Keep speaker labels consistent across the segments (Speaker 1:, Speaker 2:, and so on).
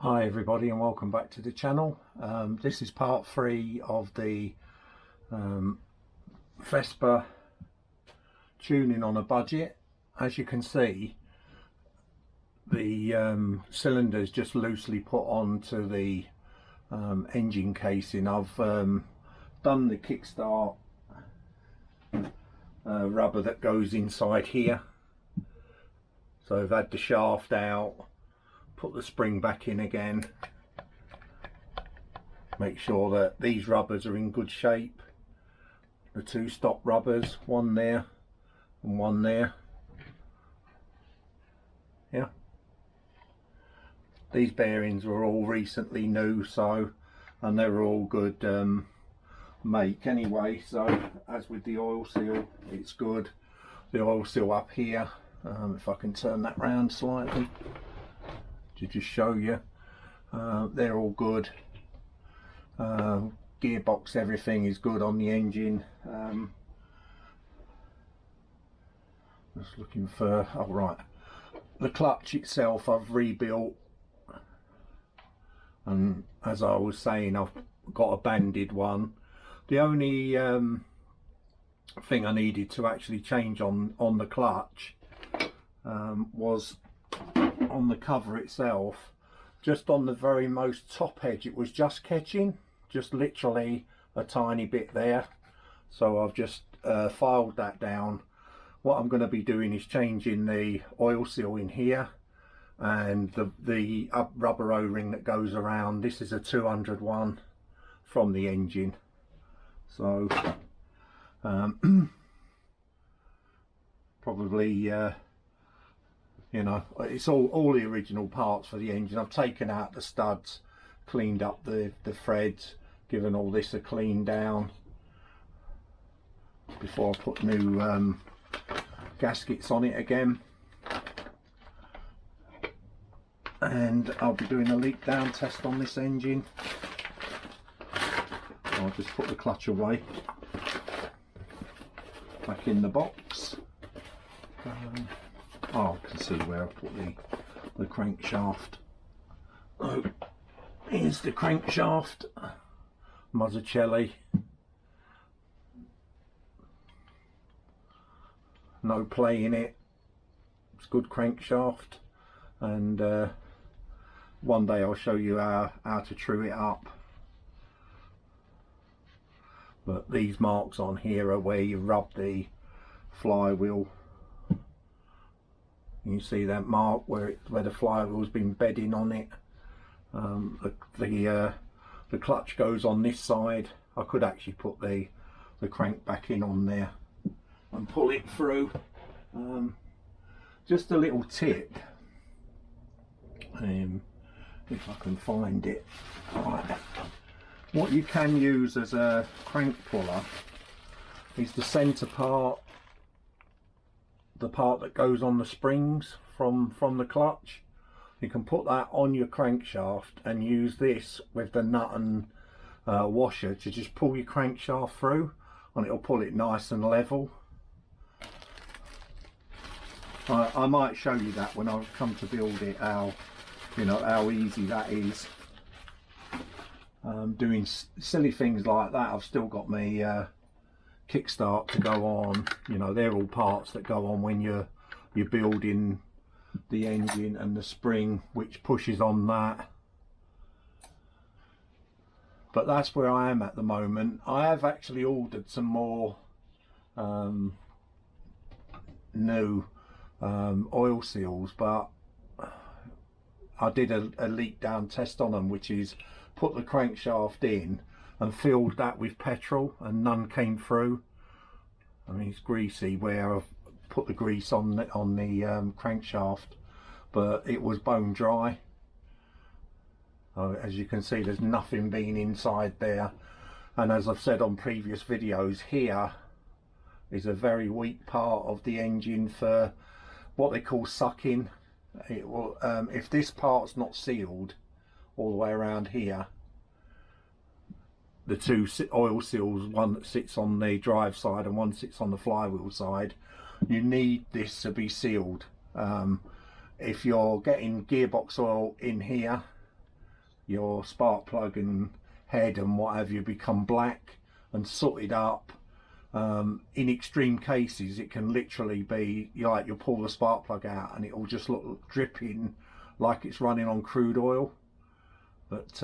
Speaker 1: Hi everybody and welcome back to the channel. This is part 3 of the Vespa tuning on a budget. As you can see, the cylinders just loosely put onto the engine casing. I've done the kickstart rubber that goes inside here, so I've had the shaft out, put the spring back in again, make sure that these rubbers are in good shape, the two stop rubbers, one there and one there. Yeah, these bearings were all recently new, so, and they were all good make anyway. So as with the oil seal, it's good. The oil seal up here, if I can turn that round slightly to just show you, they're all good. Gearbox, everything is good on the engine. Just looking for, oh right, the clutch itself I've rebuilt, and as I was saying, I've got a banded one. The only thing I needed to actually change on the clutch was on the cover itself. Just on the very most top edge, it was just catching, just literally a tiny bit there, so I've just filed that down. What I'm going to be doing is changing the oil seal in here and the rubber o-ring that goes around. This is a 201 from the engine, so probably you know, it's all the original parts for the engine. I've taken out the studs, cleaned up the threads, given all this a clean down before I put new gaskets on it again. And I'll be doing a leak down test on this engine. I'll just put the clutch away, back in the box. Oh, I can see where I put the crankshaft. Oh, here's the crankshaft, Mazzucchelli. No play in it. It's good crankshaft, and one day I'll show you how to true it up. But these marks on here are where you rub the flywheel. You see that mark where the flywheel's been bedding on it. The clutch goes on this side. I could actually put the crank back in on there and pull it through. Just a little tip, if I can find it. Right. What you can use as a crank puller is the centre part, the part that goes on the springs from the clutch. You can put that on your crankshaft and use this with the nut and washer to just pull your crankshaft through, and it'll pull it nice and level. I might show you that when I come to build it, how, you know, how easy that is. Doing silly things like that. I've still got my kickstart to go on. You know, they're all parts that go on when you're building the engine, and the spring which pushes on that. But that's where I am at the moment. I have actually ordered some more new oil seals, but I did a leak down test on them, which is put the crankshaft in and filled that with petrol, and none came through. I mean, it's greasy where I've put the grease on the crankshaft, but it was bone dry. As you can see, there's nothing been inside there, and as I've said on previous videos, here is a very weak part of the engine for what they call sucking. It will, if this part's not sealed all the way around here, the two oil seals, one that sits on the drive side and one sits on the flywheel side, you need this to be sealed. If you're getting gearbox oil in here, your spark plug and head and what have you become black and sooted up. In extreme cases it can literally be like you'll pull the spark plug out and it will just look dripping like it's running on crude oil. But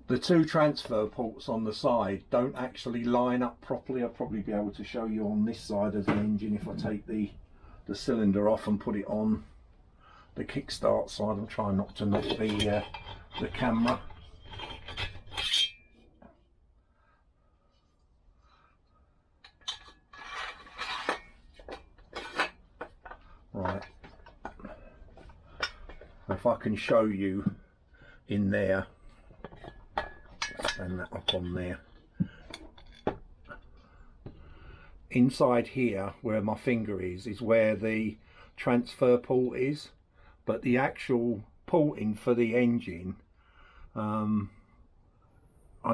Speaker 1: the two transfer ports on the side don't actually line up properly. I'll probably be able to show you on this side of the engine if I take the cylinder off and put it on the kickstart side. I'm trying not to knock the camera. Right, if I can show you in there, stand that up on there. Inside here where my finger is where the transfer port is, but the actual porting for the engine, I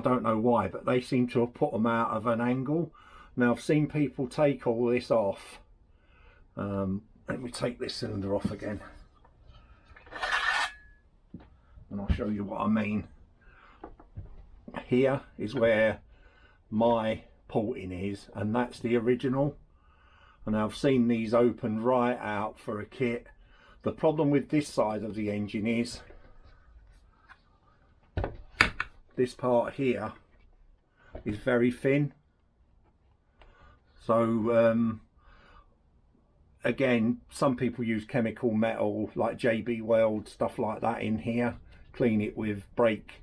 Speaker 1: don't know why, but they seem to have put them out of an angle. Now I've seen people take all this off. Let me take this cylinder off again and I'll show you what I mean. Here is where my porting is, and that's the original, and I've seen these open right out for a kit. The problem with this side of the engine is this part here is very thin, so again, some people use chemical metal like JB Weld, stuff like that in here, clean it with brake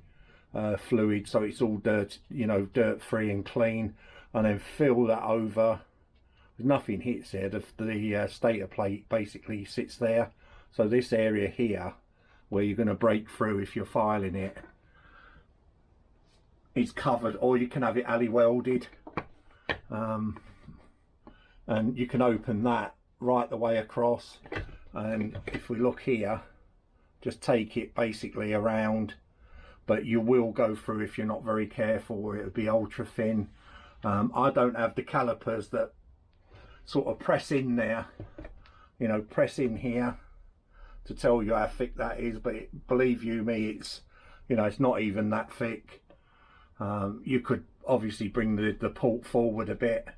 Speaker 1: fluid so it's all dirt, you know, dirt free and clean, and then fill that over. Nothing hits there. The stator plate basically sits there, so this area here where you're going to break through if you're filing it, it's covered, or you can have it alley welded, and you can open that right the way across. And if we look here, just take it basically around, but you will go through if you're not very careful, or it would be ultra thin. I don't have the calipers that sort of press in there, you know, press in here to tell you how thick that is, but believe you me, it's, you know, it's not even that thick. You could obviously bring the port forward a bit.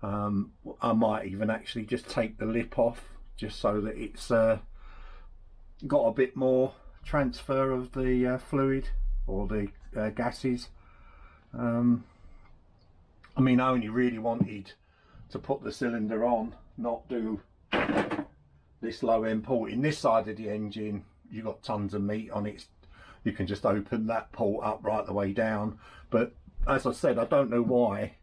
Speaker 1: I might even actually just take the lip off just so that it's got a bit more transfer of the fluid or the gases. I mean, I only really wanted to put the cylinder on, not do this low end port. In this side of the engine, you've got tons of meat on it. You can just open that port up right the way down. But as I said, I don't know why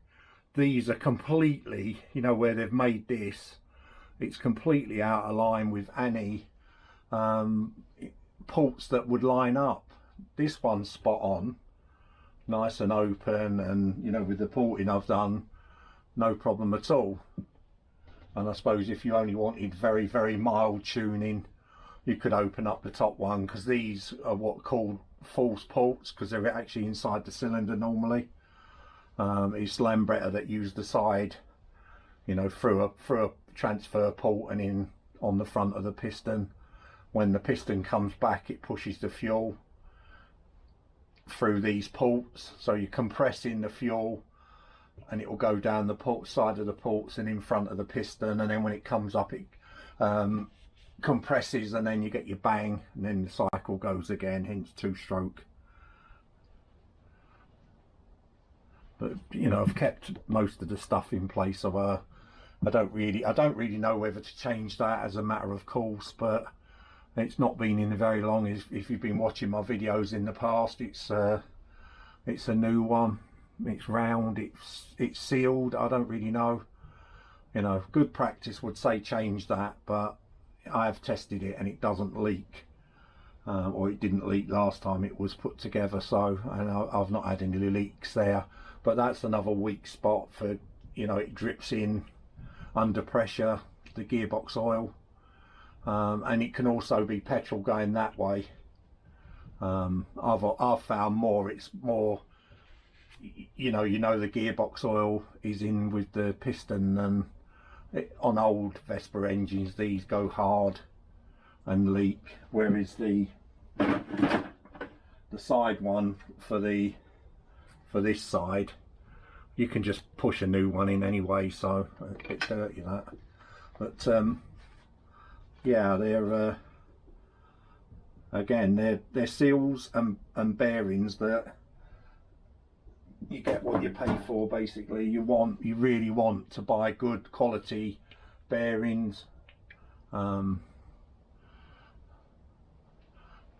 Speaker 1: these are completely, you know, where they've made this, it's completely out of line with any ports that would line up. This one's spot on, nice and open, and you know, with the porting I've done, no problem at all. And I suppose if you only wanted very, very mild tuning, you could open up the top one, because these are what called false ports, because they're actually inside the cylinder normally. It's Lambretta that use the side, you know, through a transfer port and in on the front of the piston. When the piston comes back, it pushes the fuel through these ports, so you're compressing the fuel and it will go down the port side of the ports and in front of the piston, and then when it comes up it compresses, and then you get your bang, and then the cycle goes again, hence two-stroke. But you know, I've kept most of the stuff in place, so I don't really know whether to change that as a matter of course, but it's not been in very long. If you've been watching my videos in the past, it's a new one. It's round, it's sealed. I don't really know, you know, good practice would say change that, but I have tested it and it doesn't leak, or it didn't leak last time it was put together, so, and I've not had any leaks there. But that's another weak spot for, you know, it drips in under pressure, the gearbox oil, and it can also be petrol going that way. I've found it's more, you know the gearbox oil is in with the piston, and on old Vespa engines these go hard and leak, whereas the the side one for this side, you can just push a new one in anyway, so a bit dirty that. But yeah, they're again, they're seals and bearings that you get what you pay for. Basically, you really want to buy good quality bearings.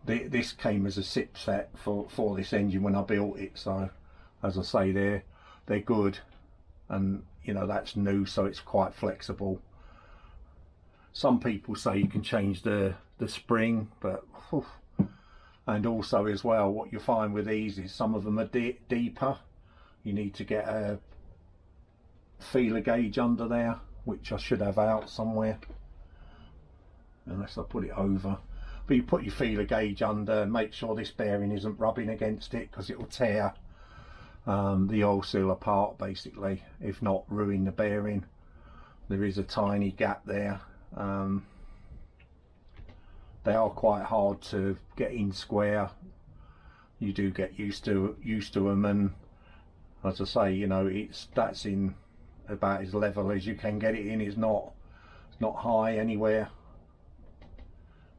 Speaker 1: This came as a SIP set for this engine when I built it, so as I say, they're good, and you know, that's new, so it's quite flexible. Some people say you can change the spring, but and also as well, what you find with these is some of them are deeper. You need to get a feeler gauge under there, which I should have out somewhere, unless I put it over. But you put your feeler gauge under and make sure this bearing isn't rubbing against it, because it will tear the oil seal apart basically, if not ruin the bearing. There is a tiny gap there. They are quite hard to get in square. You do get used to them, and as I say, you know, that's in about as level as you can get it in. It's not high anywhere,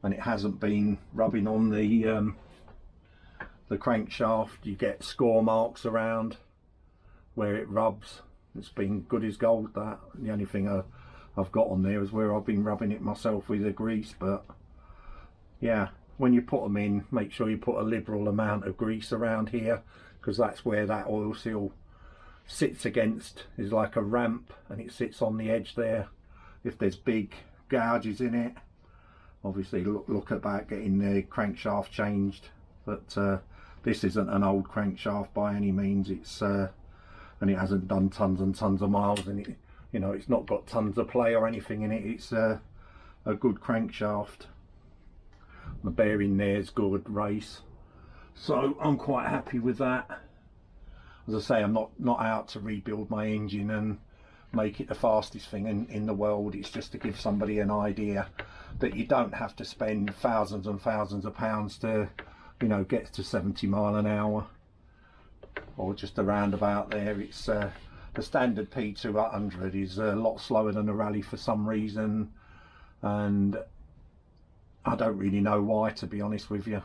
Speaker 1: and it hasn't been rubbing on the crankshaft. You get score marks around where it rubs. It's been good as gold. That the only thing I've got on there is where I've been rubbing it myself with the grease. But yeah, when you put them in, make sure you put a liberal amount of grease around here, because that's where that oil seal sits against, is like a ramp, and it sits on the edge there. If there's big gouges in it, obviously look about getting the crankshaft changed. But this isn't an old crankshaft by any means. It's and it hasn't done tons and tons of miles, and it, you know, it's not got tons of play or anything in it. It's a good crankshaft. The bearing there's good race, so I'm quite happy with that. As I say, I'm not out to rebuild my engine and make it the fastest thing in the world. It's just to give somebody an idea that you don't have to spend thousands and thousands of pounds to, you know, get to 70 mile an hour or just around about there. It's the standard P200 is a lot slower than a rally for some reason, and I don't really know why, to be honest with you.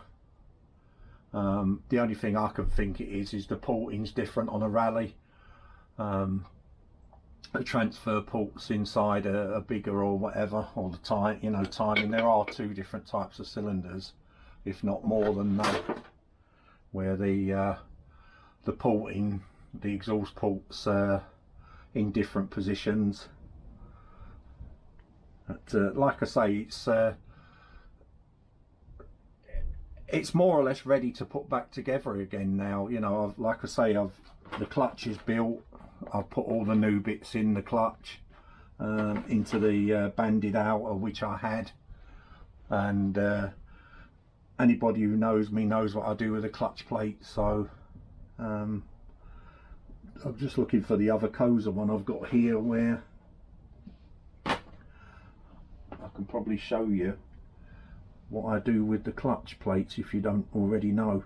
Speaker 1: The only thing I can think it is the porting's different on a rally. The transfer ports inside are bigger or whatever, or the timing. There are two different types of cylinders, if not more than that, where the porting, the exhaust ports in different positions. But like I say, it's more or less ready to put back together again now. You know, like I say, the clutch is built. I've put all the new bits in the clutch, into the banded outer, which I had, and anybody who knows me knows what I do with the clutch plate. So I'm just looking for the other Cosa one I've got here, where I can probably show you what I do with the clutch plates if you don't already know.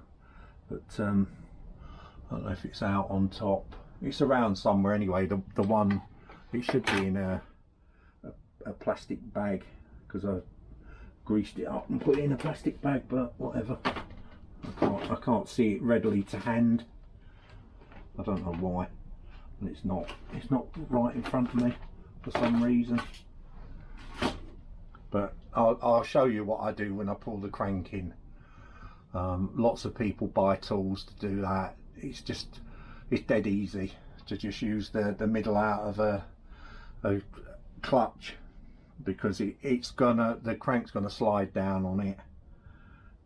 Speaker 1: But I don't know if it's out on top. It's around somewhere anyway. The one, it should be in a plastic bag, because I greased it up and put it in a plastic bag, but whatever. I can't see it readily to hand. I don't know why. And it's not right in front of me for some reason. But I'll show you what I do when I pull the crank in. Lots of people buy tools to do that. It's dead easy to just use the middle out of a clutch, because the crank's gonna slide down on it,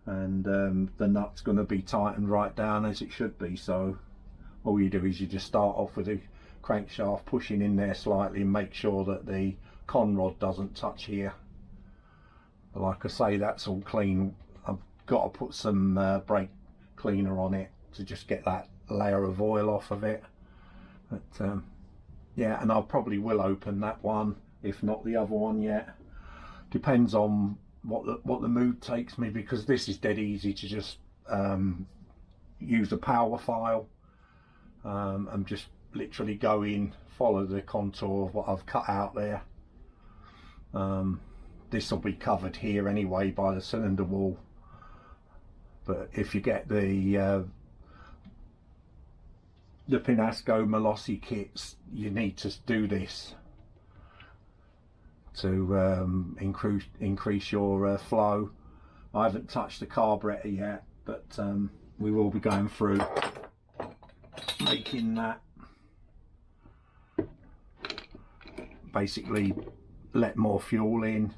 Speaker 1: and the nut's gonna be tightened right down as it should be. So all you do is you just start off with the crankshaft pushing in there slightly and make sure that the con rod doesn't touch here. But like I say, that's all clean. I've got to put some brake cleaner on it to just get that layer of oil off of it. But yeah, and I probably will open that one, if not the other one yet. Depends on what the mood takes me, because this is dead easy to just use a power file and just literally go in, follow the contour of what I've cut out there. This will be covered here anyway by the cylinder wall, but if you get the Pinasco Molossi kits, you need to do this to increase your flow. I haven't touched the carburetor yet, but we will be going through making that. Basically let more fuel in.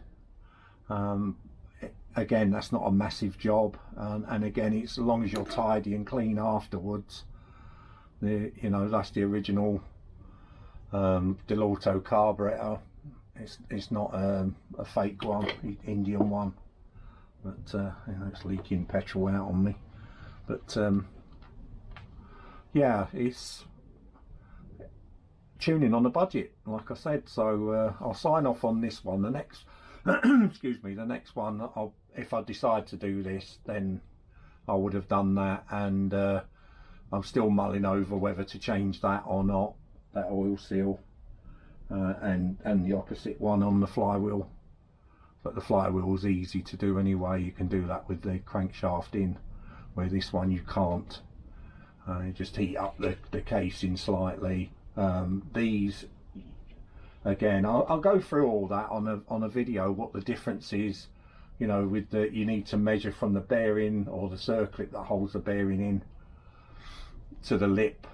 Speaker 1: Again, that's not a massive job, and again, it's as long as you're tidy and clean afterwards. You know, that's the original Delauto carburetor. It's not a fake one, Indian one, but you know, it's leaking petrol out on me. But yeah, it's tuning on the budget, like I said. So I'll sign off on this one. The next excuse me, the next one, if I decide to do this, then I would have done that, and I'm still mulling over whether to change that or not, that oil seal, and the opposite one on the flywheel. But the flywheel is easy to do anyway. You can do that with the crankshaft in, where this one you can't. You just heat up the casing slightly. These, again, I'll go through all that on a video, what the difference is. You know, with the, you need to measure from the bearing or the circlip that holds the bearing in to the lip,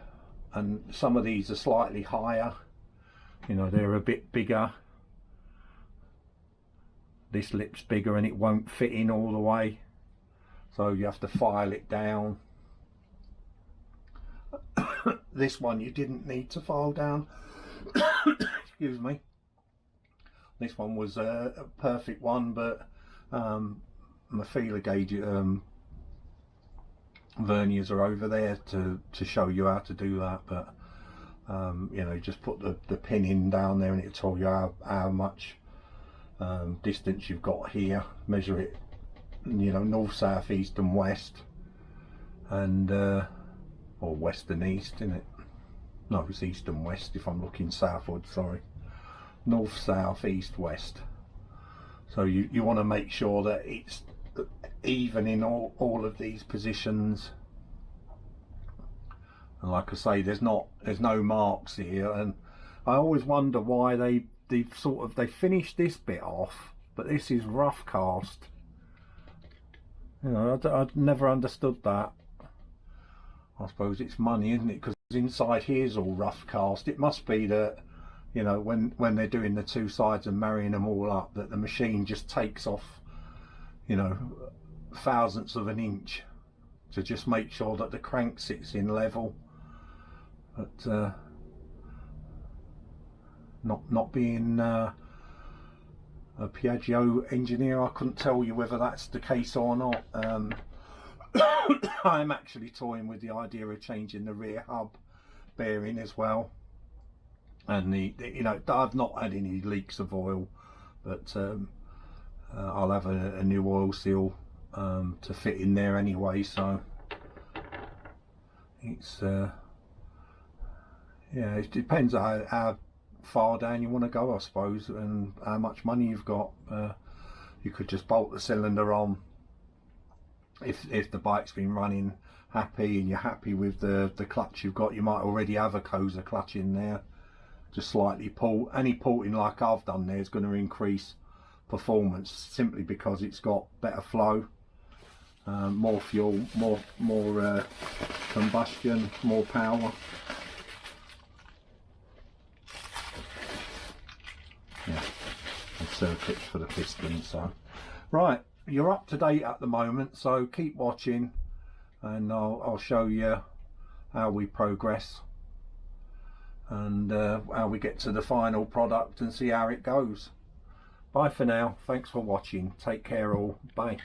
Speaker 1: and some of these are slightly higher. You know, they're a bit bigger. This lip's bigger and it won't fit in all the way, so you have to file it down. This one you didn't need to file down. Excuse me. This one was a perfect one, but my feeler gauge verniers are over there to show you how to do that. But you know, just put the pin in down there and it'll tell you how much distance you've got here. Measure it, you know, north, south, east and west, and or west and east, isn't it? No, it's east and west if I'm looking southward, sorry. North, south, east, west. So you want to make sure that it's even in all of these positions. And like I say, there's no marks here, and I always wonder why they finished this bit off, but this is rough cast. You know, I'd never understood that. I suppose it's money, isn't it? Because inside here's all rough cast. It must be that, you know, when they're doing the two sides and marrying them all up, that the machine just takes off, you know, thousandths of an inch to just make sure that the crank sits in level. But not being a Piaggio engineer, I couldn't tell you whether that's the case or not. I'm actually toying with the idea of changing the rear hub bearing as well, and you know, I've not had any leaks of oil, but I'll have a new oil seal to fit in there anyway. So it's yeah, it depends how far down you want to go, I suppose, and how much money you've got. You could just bolt the cylinder on if the bike's been running happy and you're happy with the clutch you've got. You might already have a Cosa clutch in there. Just slightly pull. Any pulling like I've done there is going to increase performance, simply because it's got better flow, more fuel, more combustion, more power. Yeah, and circuits for the piston. So right, you're up to date at the moment, so keep watching and I'll show you how we progress and how we get to the final product and see how it goes. Bye for now. Thanks for watching. Take care all. Bye.